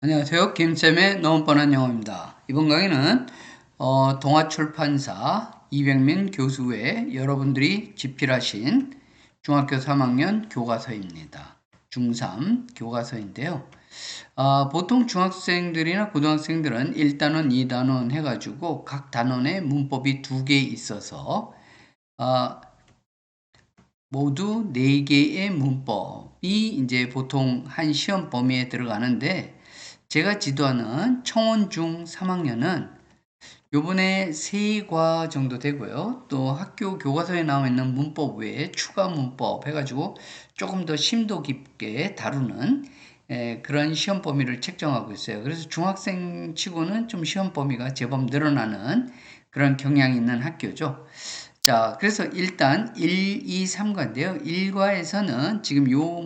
안녕하세요. 김쌤의 너무 뻔한 영어입니다. 이번 강의는 동아출판사 이백민 교수의 여러분들이 집필하신 중학교 3학년 교과서입니다. 중3 교과서인데요. 보통 중학생들이나 고등학생들은 1단원, 2단원 해가지고 각 단원에 문법이 2개 있어서 아, 모두 4개의 문법이 이제 보통 한 시험 범위에 들어가는데 제가 지도하는 청원중 3학년은 요번에 3과 정도 되고요. 또 학교 교과서에 나와 있는 문법 외에 추가 문법 해가지고 조금 더 심도 깊게 다루는 그런 시험 범위를 책정하고 있어요. 그래서 중학생 치고는 좀 시험 범위가 제법 늘어나는 그런 경향이 있는 학교죠. 자, 그래서 일단 1, 2, 3과인데요. 1과에서는 지금 요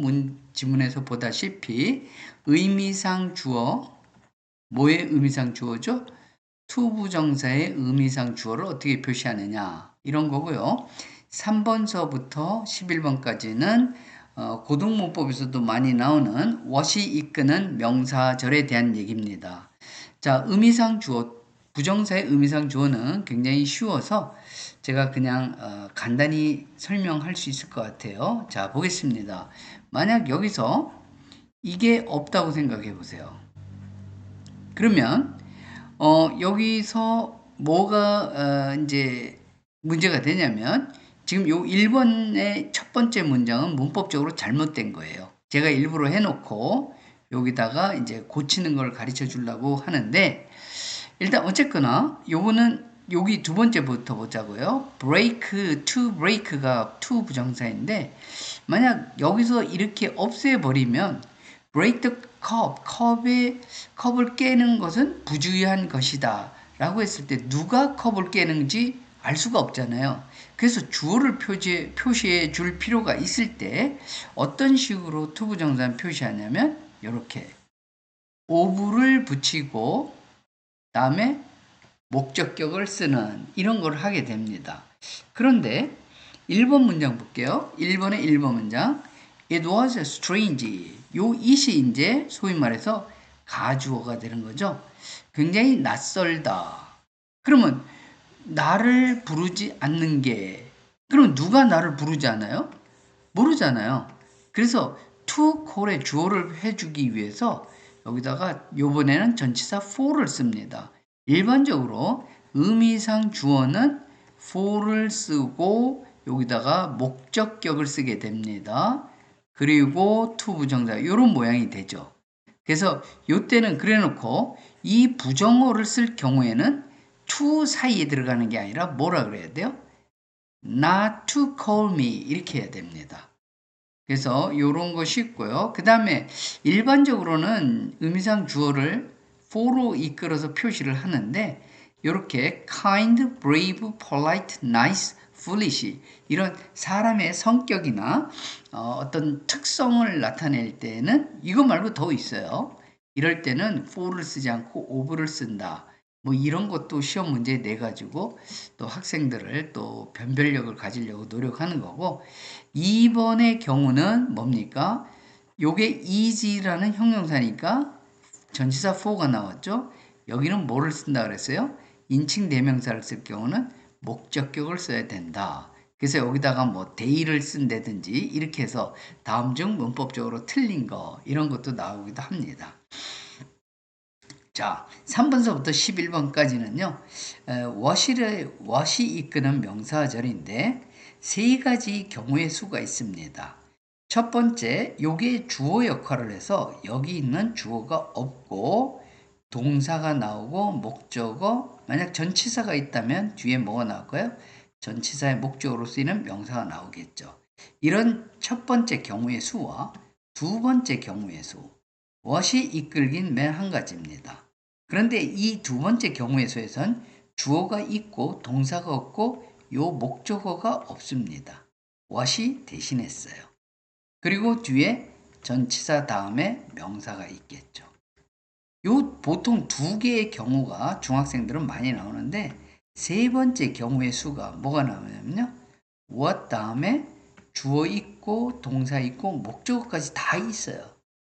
지문에서 보다시피 의미상 주어, 뭐의 의미상 주어죠? 투부정사의 의미상 주어를 어떻게 표시하느냐 이런 거고요. 3번서부터 11번까지는 고등문법에서도 많이 나오는 what이 이끄는 명사절에 대한 얘기입니다. 자, 의미상 주어, 부정사의 의미상 주어는 굉장히 쉬워서 제가 그냥 간단히 설명할 수 있을 것 같아요. 자, 보겠습니다. 만약 여기서 이게 없다고 생각해 보세요. 그러면 여기서 뭐가 이제 문제가 되냐면 지금 요 1번의 첫 번째 문장은 문법적으로 잘못된 거예요. 제가 일부러 해놓고 여기다가 이제 고치는 걸 가르쳐 주려고 하는데 일단 어쨌거나 요거는 여기 두 번째부터 보자고요. break, to break가 to 부정사인데 만약 여기서 이렇게 없애버리면 break the 컵을 깨는 것은 부주의한 것이다 라고 했을 때 누가 컵을 깨는지 알 수가 없잖아요. 그래서 주어를 표시해 줄 필요가 있을 때 어떤 식으로 to 부정사는 표시하냐면 이렇게 of를 붙이고 다음에 목적격을 쓰는 이런 걸 하게 됩니다. 그런데 1번 문장 볼게요. 1번의 1번 문장. It was strange. 요 it이 이제 소위 말해서 가주어가 되는 거죠. 굉장히 낯설다. 그러면 나를 부르지 않는 게 그럼 누가 나를 부르지 않아요? 모르잖아요. 그래서 to call의 주어를 해주기 위해서 여기다가 요번에는 전치사 for를 씁니다. 일반적으로 의미상 주어는 for를 쓰고 여기다가 목적격을 쓰게 됩니다. 그리고 to 부정사 이런 모양이 되죠. 그래서 이때는 그래놓고 이 부정어를 쓸 경우에는 to 사이에 들어가는 게 아니라 뭐라 그래야 돼요? Not to call me 이렇게 해야 됩니다. 그래서 이런 것이 있고요. 그 다음에 일반적으로는 의미상 주어를 for로 이끌어서 표시를 하는데 이렇게 kind, brave, polite, nice, foolish 이런 사람의 성격이나 어떤 특성을 나타낼 때는 이거 말고 더 있어요. 이럴 때는 for를 쓰지 않고 of를 쓴다. 뭐 이런 것도 시험 문제에 내 가지고 또 학생들을 또 변별력을 가지려고 노력하는 거고 2번의 경우는 뭡니까? 요게 easy라는 형용사니까 전치사 for가 나왔죠? 여기는 뭐를 쓴다 그랬어요? 인칭 대명사를 쓸 경우는 목적격을 써야 된다. 그래서 여기다가 뭐 day를 쓴다든지 이렇게 해서 다음 중 문법적으로 틀린 거 이런 것도 나오기도 합니다. 자, 3번서부터 11번까지는요. what이 이끄는 명사절인데 세 가지 경우의 수가 있습니다. 첫 번째, 요게 주어 역할을 해서 여기 있는 주어가 없고 동사가 나오고 목적어, 만약 전치사가 있다면 뒤에 뭐가 나올까요? 전치사의 목적으로 쓰이는 명사가 나오겠죠. 이런 첫 번째 경우의 수와 두 번째 경우의 수, what이 이끌긴 맨 한 가지입니다. 그런데 이 두 번째 경우의 수에선 주어가 있고 동사가 없고 요 목적어가 없습니다. what이 대신했어요. 그리고 뒤에 전치사 다음에 명사가 있겠죠. 요 보통 두 개의 경우가 중학생들은 많이 나오는데 세 번째 경우의 수가 뭐가 나오냐면요. what 다음에 주어 있고 동사 있고 목적어까지 다 있어요.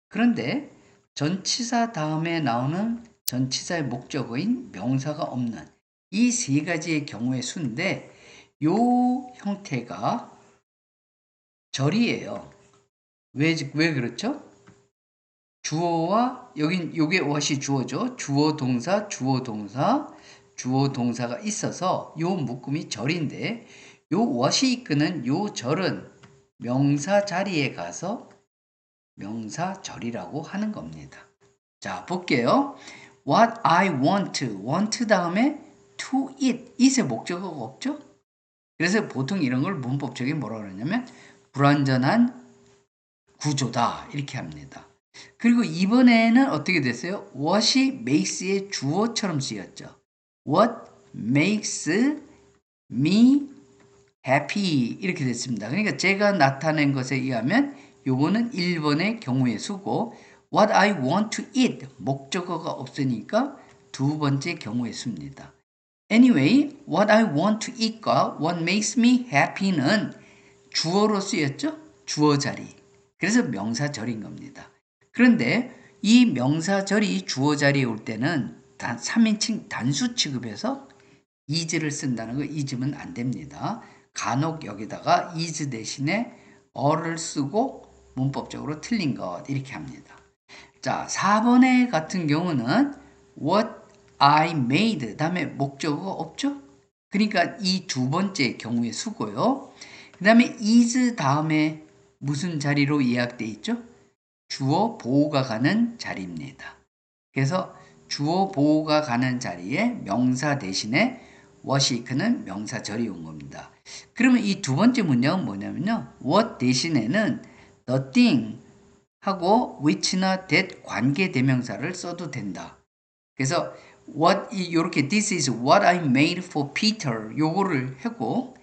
그런데 전치사 다음에 나오는 전치사의 목적어인 명사가 없는 이 세 가지의 경우의 수인데 요 형태가 절이에요. 왜 그렇죠? 주어와 여긴 요게 what이 주어죠. 주어 동사, 주어 동사, 주어 동사가 있어서 요 묶음이 절인데 요 what이 이끄는 요 절은 명사 자리에 가서 명사절이라고 하는 겁니다. 자, 볼게요. What I want 다음에 to eat. it의 목적어가 없죠? 그래서 보통 이런 걸 문법적인 뭐라고 그러냐면 불완전한 구조다 이렇게 합니다. 그리고 이번에는 어떻게 됐어요? what이 makes의 주어처럼 쓰였죠. What makes me happy 이렇게 됐습니다. 그러니까 제가 나타낸 것에 의하면 요거는 1번의 경우의 수고 what I want to eat 목적어가 없으니까 두 번째 경우의 수입니다. Anyway, what I want to eat과 what makes me happy는 주어로 쓰였죠? 주어 자리. 그래서 명사절인 겁니다. 그런데 이 명사절이 주어 자리에 올 때는 3인칭 단수 취급해서 is를 쓴다는 거 잊으면 안 됩니다. 간혹 여기다가 is 대신에 어를 쓰고 문법적으로 틀린 것 이렇게 합니다. 자, 4번의 같은 경우는 what I made 다음에 목적어가 없죠? 그러니까 이 두 번째 경우의 수고요. 그 다음에 is 다음에 무슨 자리로 예약되어 있죠? 주어 보호가 가는 자리입니다. 그래서 주어 보호가 가는 자리에 명사 대신에 what이크는 명사절이 온 겁니다. 그러면 이 두 번째 문장은 뭐냐면요. what 대신에는 the thing 하고 which나 that 관계 대명사를 써도 된다. 그래서 이렇게 this is what I made for Peter 요거를 하고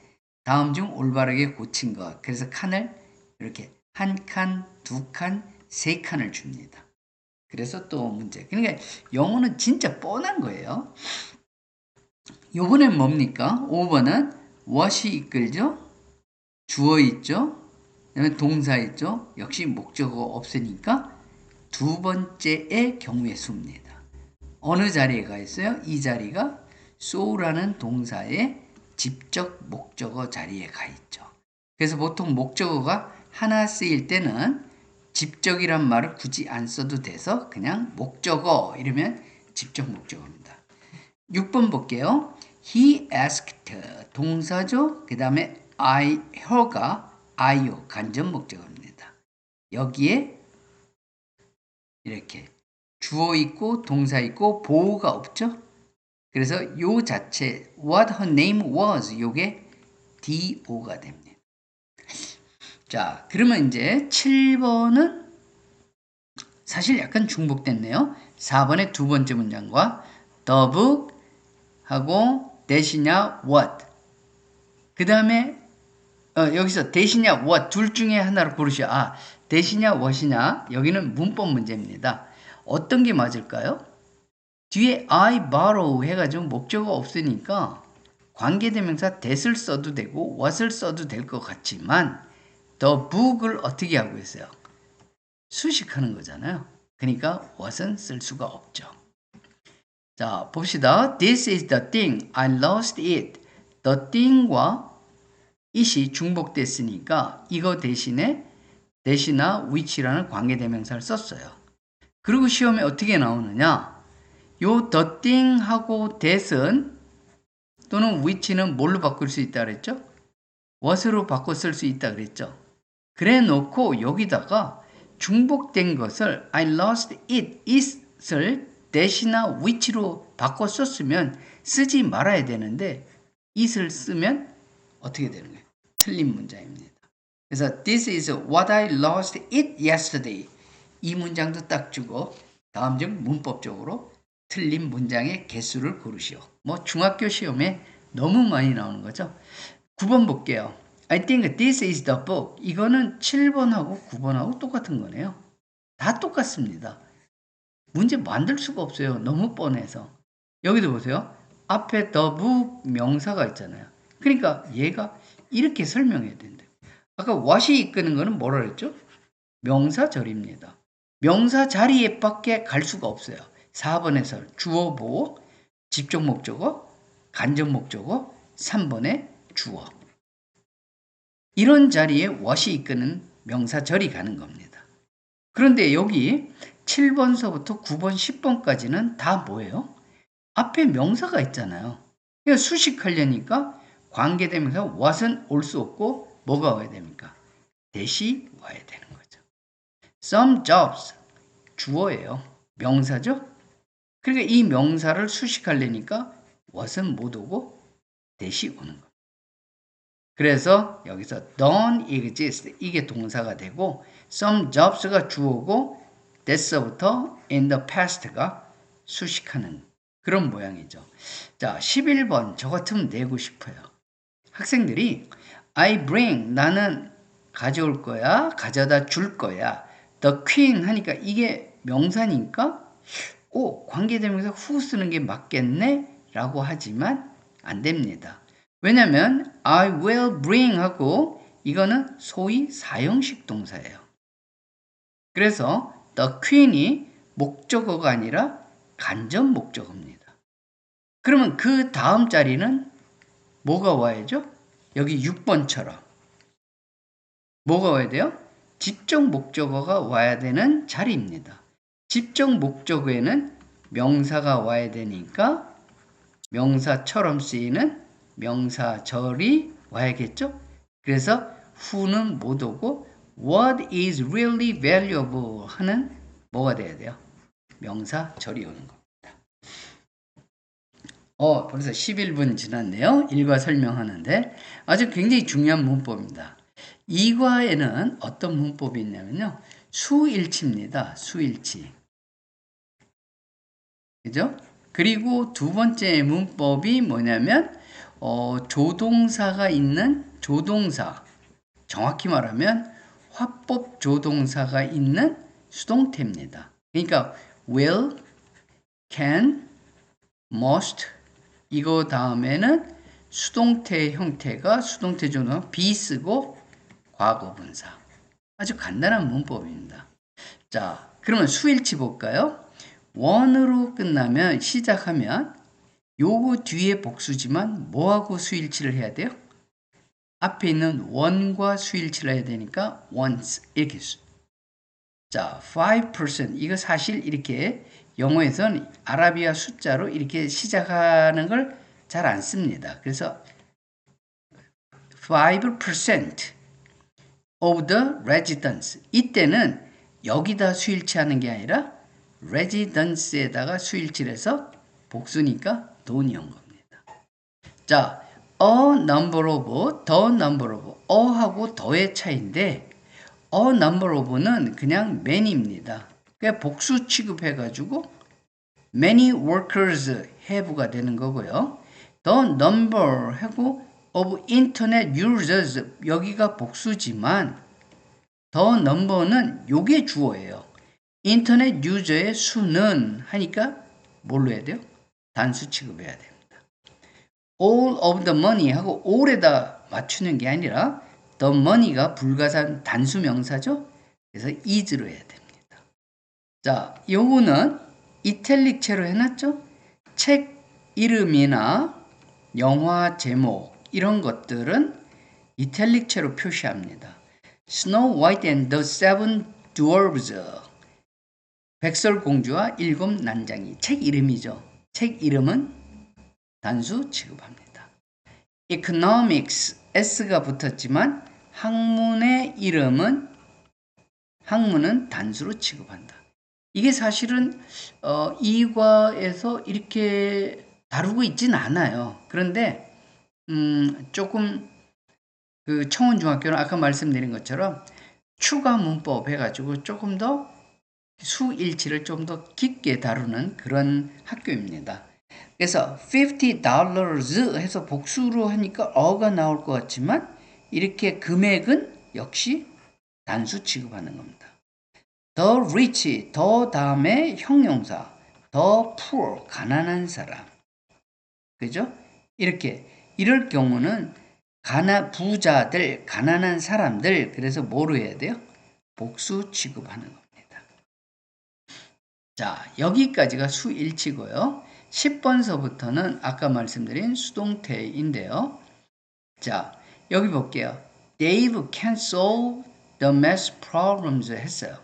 다음 중 올바르게 고친 것. 그래서 칸을 이렇게 한 칸, 두 칸, 세 칸을 줍니다. 그래서 또 문제. 그러니까 영어는 진짜 뻔한 거예요. 요번엔 뭡니까? 5번은 what이 이끌죠? 주어 있죠? 그다음에 동사 있죠? 역시 목적어가 없으니까 두 번째의 경우의 수입니다. 어느 자리에 가 있어요? 이 자리가 so라는 동사의 직접 목적어 자리에 가 있죠. 그래서 보통 목적어가 하나 쓰일 때는 직접이란 말을 굳이 안 써도 돼서 그냥 목적어 이러면 직접 목적어입니다. 6번 볼게요. He asked 동사죠. 그 다음에 her가 I요 간접 목적어입니다. 여기에 이렇게 주어 있고 동사 있고 보호가 없죠. 그래서 요 자체 what her name was 요게 DO가 됩니다. 자, 그러면 이제 7번은 사실 약간 중복됐네요. 4번의 두 번째 문장과 the book 하고 대시냐 what 그 다음에 여기서 대시냐 what 둘 중에 하나를 고르셔. 대시냐 what이냐 여기는 문법 문제입니다. 어떤 게 맞을까요? 뒤에 I borrow 해가지고 목적어가 없으니까 관계대명사 that을 써도 되고 what을 써도 될 것 같지만 the book을 어떻게 하고 있어요? 수식하는 거잖아요. 그러니까 what은 쓸 수가 없죠. 자, 봅시다. This is the thing. I lost it. The thing과 it이 중복됐으니까 이거 대신에 that이나 which라는 관계대명사를 썼어요. 그리고 시험에 어떻게 나오느냐? 요 the thing하고 that은 또는 which는 뭘로 바꿀 수 있다 그랬죠? what으로 바꿔 쓸 수 있다 그랬죠? 그래 놓고 여기다가 중복된 것을 I lost it, it을 that이나 which로 바꿔 썼으면 쓰지 말아야 되는데 it을 쓰면 어떻게 되는 거예요? 틀린 문장입니다. 그래서 this is what I lost it yesterday. 이 문장도 딱 주고 다음 중 문법적으로 틀린 문장의 개수를 고르시오. 뭐 중학교 시험에 너무 많이 나오는 거죠. 9번 볼게요. I think this is the book. 이거는 7번하고 9번하고 똑같은 거네요. 다 똑같습니다. 문제 만들 수가 없어요. 너무 뻔해서. 여기도 보세요. 앞에 the book 명사가 있잖아요. 그러니까 얘가 이렇게 설명해야 된다. 아까 what이 이끄는 거는 뭐라 그랬죠? 명사절입니다. 명사 자리에 밖에 갈 수가 없어요. 4번에서 주어 보호, 직접 목적어, 간접 목적어, 3번에 주어. 이런 자리에 what이 이끄는 명사절이 가는 겁니다. 그런데 여기 7번서부터 9번, 10번까지는 다 뭐예요? 앞에 명사가 있잖아요. 그러니까 수식하려니까 관계대명사 what은 올 수 없고 뭐가 와야 됩니까? 대시 와야 되는 거죠. Some jobs 주어예요. 명사죠? 그러니까 이 명사를 수식하려니까 what은 못 오고 대시 오는 겁니다. 그래서 여기서 don't exist 이게 동사가 되고 some jobs가 주어고 that서부터 in the past가 수식하는 그런 모양이죠. 자, 11번 저 같으면 내고 싶어요. 학생들이 I bring 나는 가져올 거야, 가져다 줄 거야. The queen 하니까 이게 명사니까 관계대명사 who 쓰는 게 맞겠네? 라고 하지만 안 됩니다. 왜냐면 I will bring 하고 이거는 소위 사형식 동사예요. 그래서 the queen이 목적어가 아니라 간접 목적어입니다. 그러면 그 다음 자리는 뭐가 와야죠? 여기 6번처럼 뭐가 와야 돼요? 직접 목적어가 와야 되는 자리입니다. 직접 목적어에는 명사가 와야 되니까 명사처럼 쓰이는 명사절이 와야겠죠? 그래서 who는 못 오고 what is really valuable 하는 뭐가 돼야 돼요? 명사절이 오는 겁니다. 벌써 11분 지났네요. 일과 설명하는데 아주 굉장히 중요한 문법입니다. 이과에는 어떤 문법이 있냐면요. 수일치입니다. 수일치. 그죠? 그리고 두 번째 문법이 뭐냐면 조동사가 있는 조동사. 정확히 말하면 화법 조동사가 있는 수동태입니다. 그러니까 will, can, must 이거 다음에는 수동태 형태가 수동태 조동사 be 쓰고 과거분사. 아주 간단한 문법입니다. 자, 그러면 수일치 볼까요? 원으로 끝나면 시작하면 요거 뒤에 복수지만 뭐하고 수일치를 해야 돼요? 앞에 있는 원과 수일치를 해야 되니까 once 이렇게 자, 5% 이거 사실 이렇게 영어에서는 아라비아 숫자로 이렇게 시작하는 걸 잘 안 씁니다. 그래서 5% of the residents 이때는 여기다 수일치하는 게 아니라 residence에다가 수일치를 해서 복수니까 돈이 온 겁니다. 자, a number of, the number of, ha고 더의 차이인데 a number of는 그냥 many입니다. 그러니까 복수 취급해가지고 many workers have가 되는 거고요. the number 하고 of internet users 여기가 복수지만 the number는 요게 주어예요. 인터넷 유저의 수는 하니까 뭘로 해야 돼요? 단수 취급해야 됩니다. all of the money 하고 all에다 맞추는 게 아니라 the money가 불가산 단수 명사죠? 그래서 is로 해야 됩니다. 자, 요거는 이탈릭체로 해놨죠? 책 이름이나 영화 제목 이런 것들은 이탈릭체로 표시합니다. Snow White and the Seven Dwarfs 백설공주와 일곱 난장이 책 이름이죠. 책 이름은 단수 취급합니다. Economics S가 붙었지만 학문의 이름은 학문은 단수로 취급한다. 이게 사실은 이과에서 이렇게 다루고 있진 않아요. 그런데 조금 그 청운중학교는 아까 말씀드린 것처럼 추가 문법 해가지고 조금 더 수일치를 좀 더 깊게 다루는 그런 학교입니다. 그래서 $50 해서 복수로 하니까 어가 나올 것 같지만 이렇게 금액은 역시 단수 취급하는 겁니다. The rich, 더 다음에 형용사, the poor, 가난한 사람. 그죠? 이렇게 이럴 경우는 부자들, 가난한 사람들 그래서 뭐로 해야 돼요? 복수 취급하는 겁니다. 자, 여기까지가 수일치고요. 10번서부터는 아까 말씀드린 수동태인데요. 자, 여기 볼게요. Dave can solve the math problems 했어요.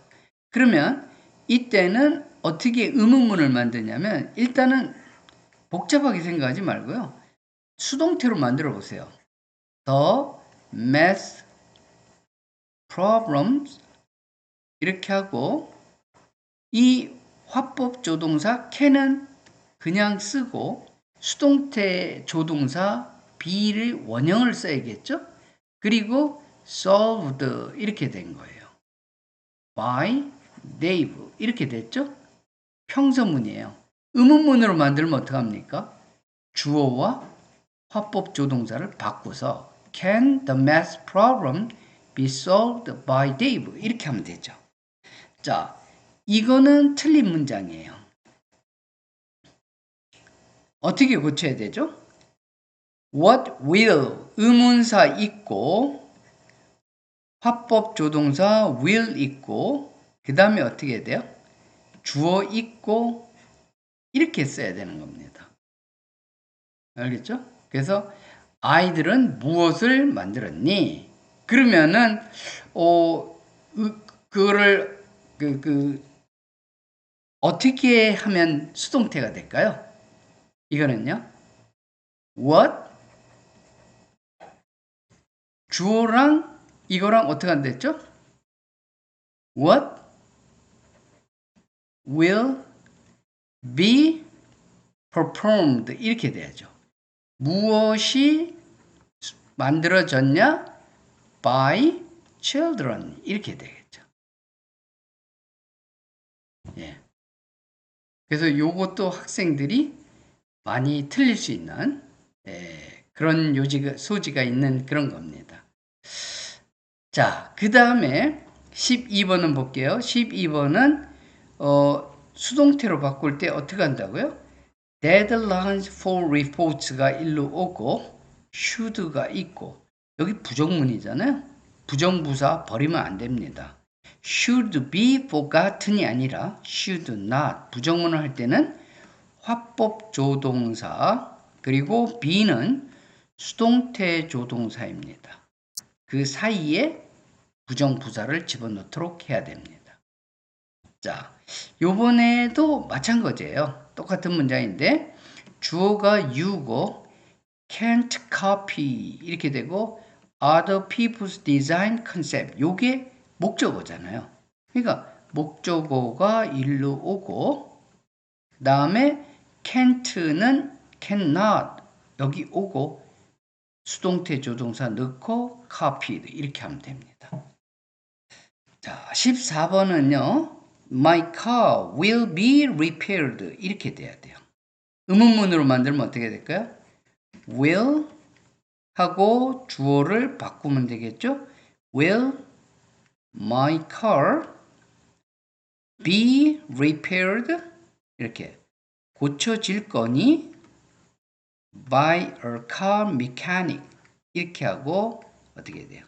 그러면 이때는 어떻게 의문문을 만드냐면 일단은 복잡하게 생각하지 말고요. 수동태로 만들어 보세요. The math problems 이렇게 하고 이 화법 조동사 can은 그냥 쓰고 수동태 조동사 be를 원형을 써야겠죠? 그리고 solved 이렇게 된 거예요. by Dave 이렇게 됐죠? 평서문이에요. 의문문으로 만들면 어떡합니까? 주어와 화법 조동사를 바꿔서 Can the math problem be solved by Dave? 이렇게 하면 되죠. 자, 이거는 틀린 문장이에요. 어떻게 고쳐야 되죠? What will 의문사 있고 화법 조동사 will 있고 그 다음에 어떻게 해야 돼요? 주어 있고 이렇게 써야 되는 겁니다. 알겠죠? 그래서 아이들은 무엇을 만들었니? 그러면은 그거를 어떻게 하면 수동태가 될까요? 이거는요. What 주어랑 이거랑 어떻게 안 됐죠? What will be performed 이렇게 돼야죠. 무엇이 만들어졌냐? by children 이렇게 되겠죠. 예. 그래서 요것도 학생들이 많이 틀릴 수 있는 그런 소지가 있는 그런 겁니다. 자, 그 다음에 12번은 볼게요. 12번은 수동태로 바꿀 때 어떻게 한다고요? Deadlines for reports가 일로 오고 should가 있고 여기 부정문이잖아요. 부정부사 버리면 안 됩니다. should be forgotten이 아니라 should not. 부정문을 할 때는 화법 조동사 그리고 be는 수동태 조동사입니다. 그 사이에 부정부사를 집어넣도록 해야 됩니다. 자, 요번에도 마찬가지예요. 똑같은 문장인데 주어가 you고 can't copy 이렇게 되고 other people's design concept 요게 목적어잖아요. 그러니까 목적어가 일로 오고 그 다음에 can't는 cannot 여기 오고 수동태 조동사 넣고 copied 이렇게 하면 됩니다. 자, 14번은요. My car will be repaired 이렇게 돼야 돼요. 의문문으로 만들면 어떻게 될까요? will 하고 주어를 바꾸면 되겠죠? Will my car be repaired? 이렇게 고쳐질 거니? By a car mechanic 이렇게 하고 어떻게 돼요?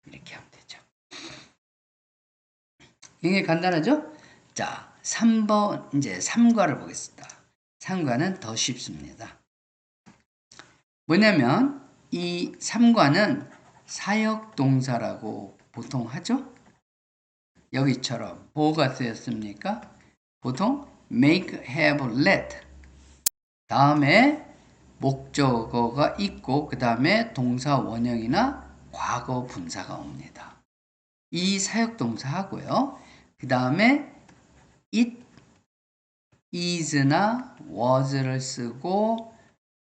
이렇게 하면 되죠. 굉장히 간단하죠? 자, 3번 이제 3과를 보겠습니다. 3과는 더 쉽습니다. 뭐냐면 이 3과는 사역동사라고 보통 하죠? 여기처럼 뭐가 쓰였습니까? 보통 make, have, let 다음에 목적어가 있고 그 다음에 동사 원형이나 과거 분사가 옵니다. 이 사역동사 하고요. 그 다음에 it, is나 was를 쓰고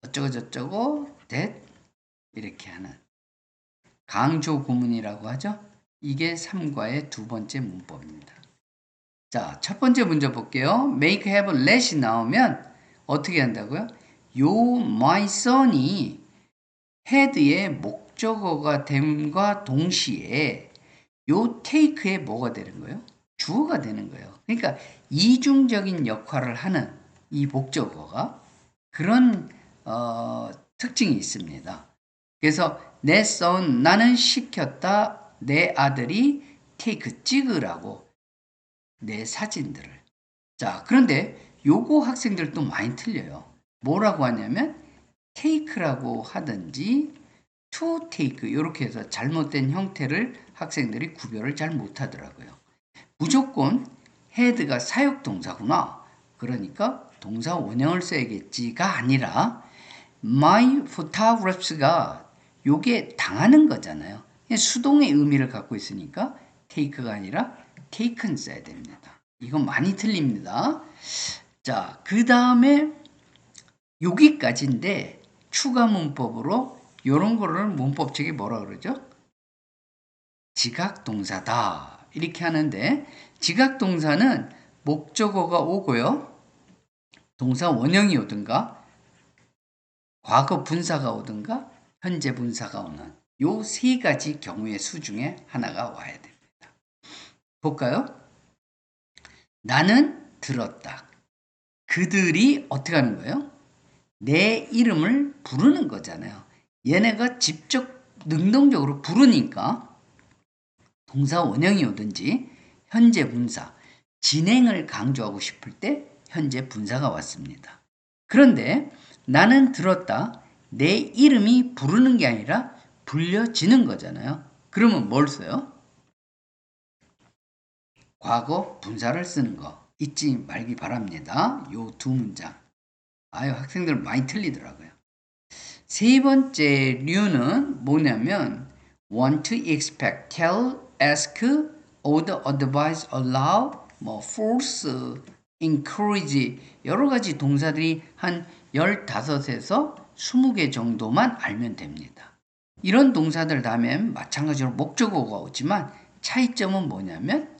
어쩌고 저쩌고 that 이렇게 하는 강조 구문이라고 하죠. 이게 3과의 두 번째 문법입니다. 자, 첫 번째 문제 볼게요. make, have, let이 나오면 어떻게 한다고요? 요 my son이 had의 목적어가 됨과 동시에 요 take의 뭐가 되는 거예요? 주어가 되는 거예요. 그러니까 이중적인 역할을 하는 이 목적어가 그런 특징이 있습니다. 그래서 내 son 나는 시켰다 내 아들이 take 찍으라고 내 사진들을 자, 그런데 요거 학생들 또 많이 틀려요. 뭐라고 하냐면 take라고 하든지 to take 이렇게 해서 잘못된 형태를 학생들이 구별을 잘 못하더라고요. 무조건 had가 사역동사구나. 그러니까 동사 원형을 써야겠지가 아니라 my photographs가 요게 당하는 거잖아요. 수동의 의미를 갖고 있으니까 take가 아니라 taken 써야 됩니다. 이건 많이 틀립니다. 자, 그 다음에 여기까지인데 추가 문법으로 이런 거를 문법책이 뭐라 그러죠? 지각동사다. 이렇게 하는데 지각동사는 목적어가 오고요. 동사 원형이 오든가 과거 분사가 오든가 현재 분사가 오는 요 세 가지 경우의 수 중에 하나가 와야 됩니다. 볼까요? 나는 들었다. 그들이 어떻게 하는 거예요? 내 이름을 부르는 거잖아요. 얘네가 직접 능동적으로 부르니까 동사 원형이 오든지 현재 분사, 진행을 강조하고 싶을 때 현재 분사가 왔습니다. 그런데 나는 들었다. 내 이름이 부르는 게 아니라 불려지는 거잖아요. 그러면 뭘 써요? 과거 분사를 쓰는 거 잊지 말기 바랍니다. 요 두 문장. 아유, 학생들 많이 틀리더라고요. 세 번째 류는 뭐냐면 want to, expect, tell, ask, order, advise, allow, force, encourage 여러 가지 동사들이 한 15에서 20개 정도만 알면 됩니다. 이런 동사들 다음엔 마찬가지로 목적어가 오지만 차이점은 뭐냐면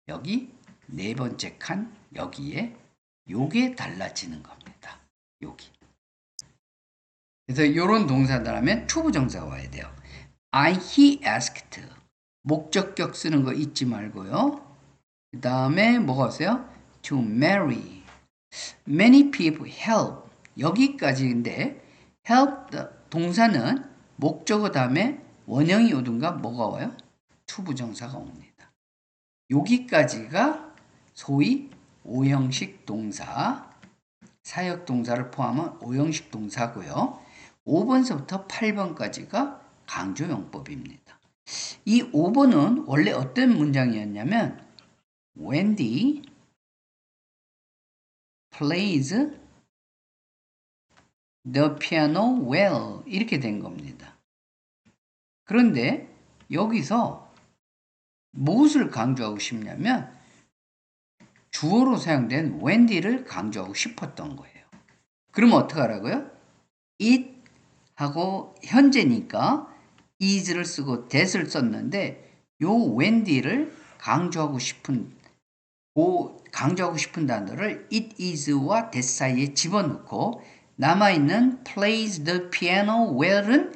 여기 네 번째 칸 여기에 요게 달라지는 겁니다. 여기. 그래서 이런 동사들 하면 초부정사가 와야 돼요. he asked. 목적격 쓰는 거 잊지 말고요. 그 다음에 뭐가 왔어요? to marry. Many people help. 여기까지인데 help 동사는 목적어 다음에 원형이 오든가 뭐가 와요? 투부정사가 옵니다. 여기까지가 소위 오형식 동사, 사역 동사를 포함한 오형식 동사고요. 5번서부터 8번까지가 강조용법입니다. 이 5번은 원래 어떤 문장이었냐면 Wendy plays the piano well 이렇게 된 겁니다. 그런데 여기서 무엇을 강조하고 싶냐면 주어로 사용된 Wendy를 강조하고 싶었던 거예요. 그러면 어떻게 하라고요? it 하고 현재니까 is를 쓰고 that을 썼는데 요 Wendy를 강조하고 싶은 단어를 it is와 that 사이에 집어넣고 남아있는 plays the piano well은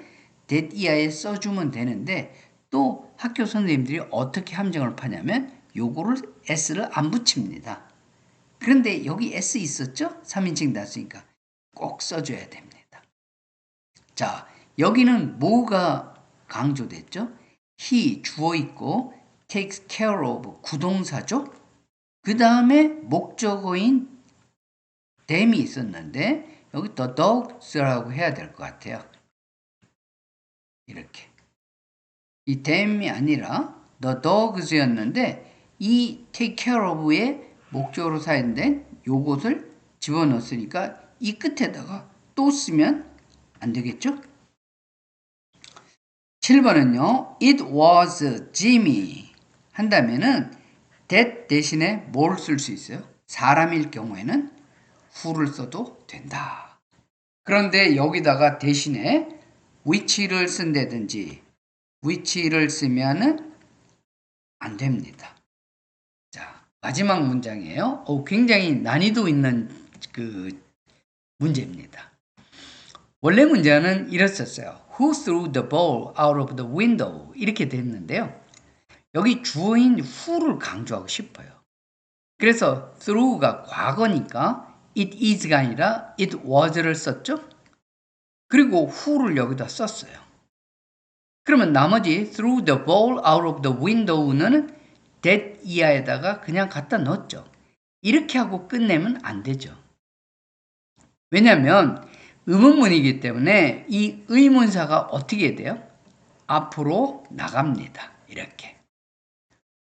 that 이하에 써주면 되는데 또 학교 선생님들이 어떻게 함정을 파냐면 요거를 s를 안 붙입니다. 그런데 여기 s 있었죠? 3인칭 다수니까 꼭 써줘야 됩니다. 자, 여기는 뭐가 강조됐죠? he 주어 있고 takes care of 구동사죠? 그 다음에 목적어인 them이 있었는데 여기 the dogs라고 해야 될 것 같아요. 이렇게. 이 them이 아니라 the dogs였는데 이 take care of의 목적어로 사용된 요것을 집어넣었으니까 이 끝에다가 또 쓰면 안 되겠죠? 7번은요. It was Jimmy 한다면은 that 대신에 뭘 쓸 수 있어요? 사람일 경우에는 who를 써도 된다. 그런데 여기다가 대신에 which를 쓴다든지 which를 쓰면은 안 됩니다. 자, 마지막 문장이에요. 굉장히 난이도 있는 그 문제입니다. 원래 문제는 이랬었어요. Who threw the ball out of the window? 이렇게 됐는데요. 여기 주어인 who를 강조하고 싶어요. 그래서 threw가 과거니까 it is가 아니라 it was를 썼죠. 그리고 who를 여기다 썼어요. 그러면 나머지 threw the ball out of the window는 that 이하에다가 그냥 갖다 넣었죠. 이렇게 하고 끝내면 안 되죠. 왜냐하면 의문문이기 때문에 이 의문사가 어떻게 돼요? 앞으로 나갑니다. 이렇게.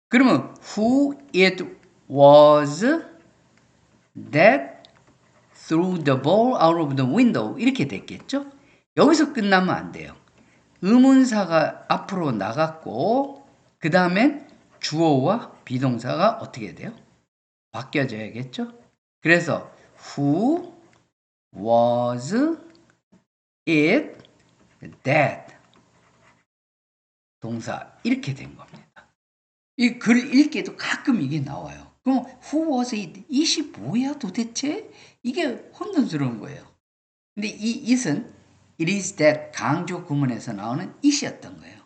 그러면 who it was that threw the ball out of the window 이렇게 됐겠죠? 여기서 끝나면 안 돼요. 의문사가 앞으로 나갔고 그 다음엔 주어와 비동사가 어떻게 돼요? 바뀌어져야겠죠? 그래서 who was it that 동사 이렇게 된 겁니다. 이 글 읽기에도 가끔 이게 나와요. 그럼 who was it? it이 뭐야 도대체? 이게 혼돈스러운 거예요. 근데 이 it은 it is that 강조 구문에서 나오는 it이었던 거예요.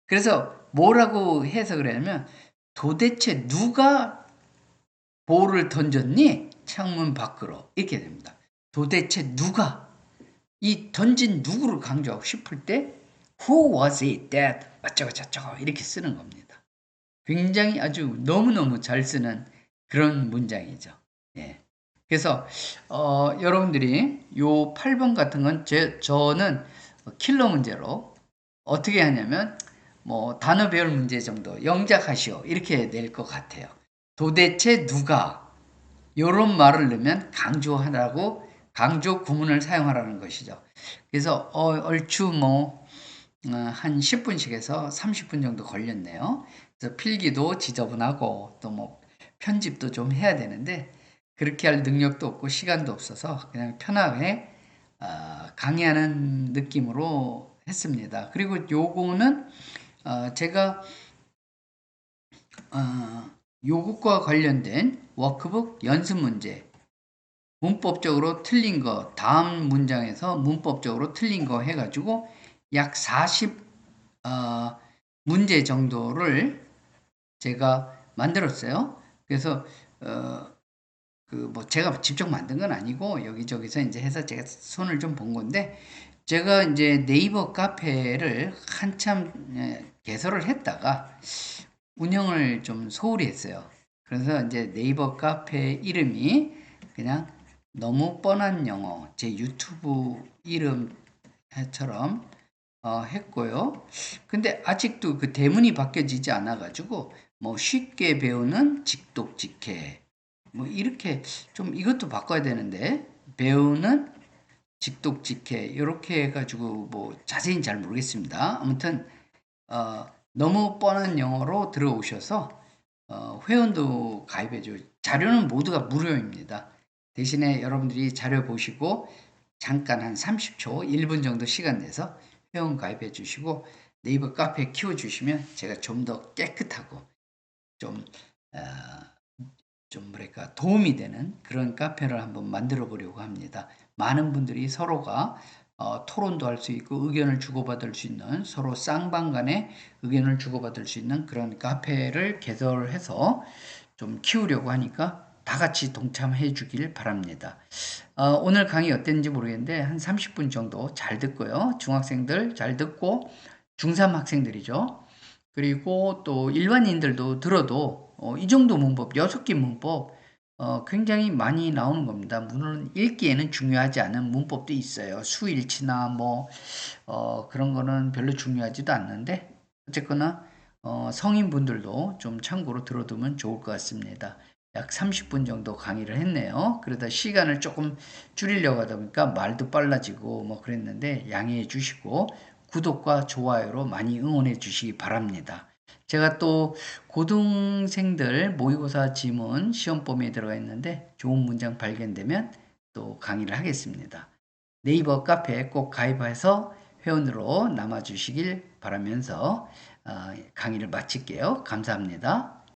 그래서 뭐라고 해석을 하냐면 도대체 누가 볼을 던졌니? 창문 밖으로 이렇게 됩니다. 도대체 누가 이 던진 누구를 강조하고 싶을 때 who was it that 어쩌고 저쩌고 이렇게 쓰는 겁니다. 굉장히 아주 너무너무 잘 쓰는 그런 문장이죠. 예. 그래서 여러분들이 요 8번 같은 건 저는 킬러 문제로 어떻게 하냐면 뭐 단어 배울 문제 정도 영작하시오 이렇게 낼 것 같아요. 도대체 누가 요런 말을 넣으면 강조하라고 강조 구문을 사용하라는 것이죠. 그래서 얼추 뭐 한 10분씩 해서 30분 정도 걸렸네요. 그래서 필기도 지저분하고 또 뭐 편집도 좀 해야 되는데 그렇게 할 능력도 없고 시간도 없어서 그냥 편하게 강의하는 느낌으로 했습니다. 그리고 요거는 제가 요것과 관련된 워크북 연습 문제 문법적으로 틀린 거 다음 문장에서 문법적으로 틀린 거 해가지고 약 40 문제 정도를 제가 만들었어요. 그래서 그 뭐 제가 직접 만든 건 아니고 여기저기서 이제 해서 제가 손을 좀 본 건데 제가 이제 네이버 카페를 한참 개설을 했다가 운영을 좀 소홀히 했어요. 그래서 이제 네이버 카페 이름이 그냥 너무 뻔한 영어 제 유튜브 이름처럼 했고요. 근데 아직도 그 대문이 바뀌어지지 않아 가지고 뭐 쉽게 배우는 직독직해 뭐 이렇게 좀 이것도 바꿔야 되는데 배우는 직독직해 이렇게 해가지고 뭐 자세히는 잘 모르겠습니다. 아무튼 너무 뻔한 영어로 들어오셔서 회원도 가입해줘. 자료는 모두가 무료입니다. 대신에 여러분들이 자료 보시고 잠깐 한 30초, 1분 정도 시간 내서 회원 가입해 주시고 네이버 카페 키워주시면 제가 좀 더 깨끗하고 좀 뭐랄까 도움이 되는 그런 카페를 한번 만들어 보려고 합니다. 많은 분들이 서로가 토론도 할 수 있고 의견을 주고받을 수 있는 서로 쌍방 간의 의견을 주고받을 수 있는 그런 카페를 개설해서 좀 키우려고 하니까 다 같이 동참해 주길 바랍니다. 오늘 강의 어땠는지 모르겠는데 한 30분 정도 잘 듣고요. 중학생들 잘 듣고 중3 학생들이죠. 그리고 또 일반인들도 들어도 이 정도 문법, 6개 문법 굉장히 많이 나오는 겁니다. 물론 읽기에는 중요하지 않은 문법도 있어요. 수일치나 뭐 그런 거는 별로 중요하지도 않는데 어쨌거나 성인분들도 좀 참고로 들어두면 좋을 것 같습니다. 약 30분 정도 강의를 했네요. 그러다 시간을 조금 줄이려고 하다 보니까 말도 빨라지고 뭐 그랬는데 양해해 주시고 구독과 좋아요로 많이 응원해 주시기 바랍니다. 제가 또 고등생들 모의고사 지문 시험범위에 들어가 있는데 좋은 문장 발견되면 또 강의를 하겠습니다. 네이버 카페에 꼭 가입해서 회원으로 남아주시길 바라면서 강의를 마칠게요. 감사합니다.